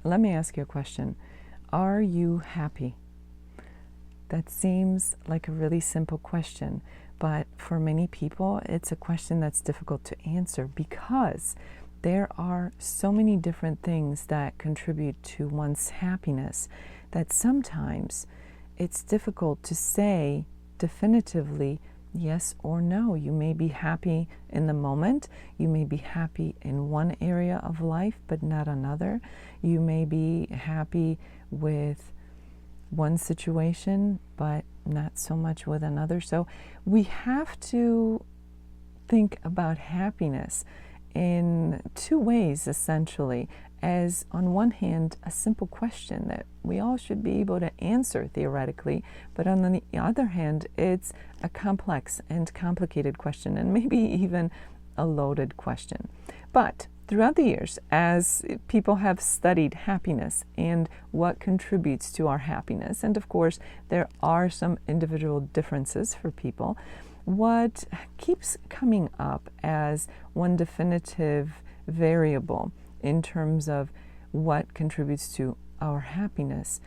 Let me ask you a question. Are you happy? That seems like a really simple question, but for many people, it's a question that's difficult to answer because there are so many different things that contribute to one's happiness that sometimes it's difficult to say definitively yes or no. You may be happy in the moment. You may be happy in one area of life, but not another. You may be happy with one situation, but not so much with another. So we have to think about happiness in two ways, essentially. As on one hand, a simple question that we all should be able to answer theoretically, but on the other hand, it's a complex and complicated question, and maybe even a loaded question. But throughout the years, as people have studied happiness and what contributes to our happiness, and of course, there are some individual differences for people, what keeps coming up as one definitive variable in terms of what contributes to our happiness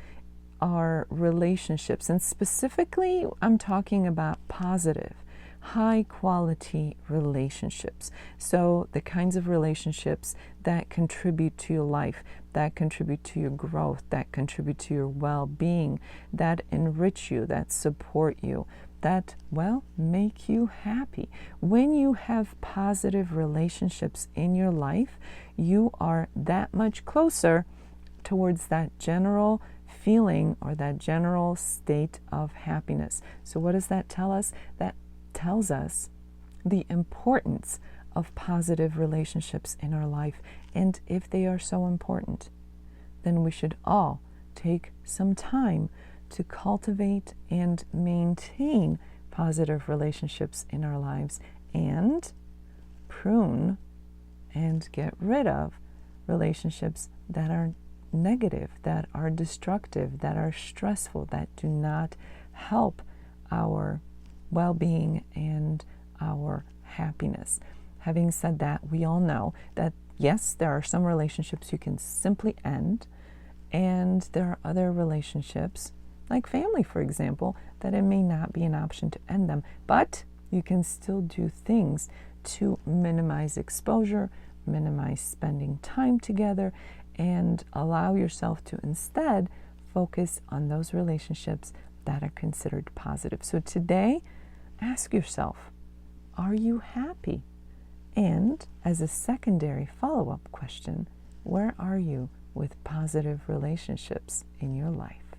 are relationships. And specifically, I'm talking about positive, high quality relationships. So the kinds of relationships that contribute to your life, that contribute to your growth, that contribute to your well-being, that enrich you, that support you, that, well, make you happy. When you have positive relationships in your life, you are that much closer towards that general feeling or that general state of happiness. So what does that tell us? That tells us the importance of positive relationships in our life. And if they are so important, then we should all take some time to cultivate and maintain positive relationships in our lives and prune and get rid of relationships that are negative, that are destructive, that are stressful, that do not help our well-being and our happiness. Having said that, we all know that yes, there are some relationships you can simply end, and there are other relationships, like family, for example, that it may not be an option to end them, but you can still do things to minimize exposure, minimize spending time together, and allow yourself to instead focus on those relationships that are considered positive. So today, ask yourself, are you happy? And as a secondary follow-up question, where are you with positive relationships in your life?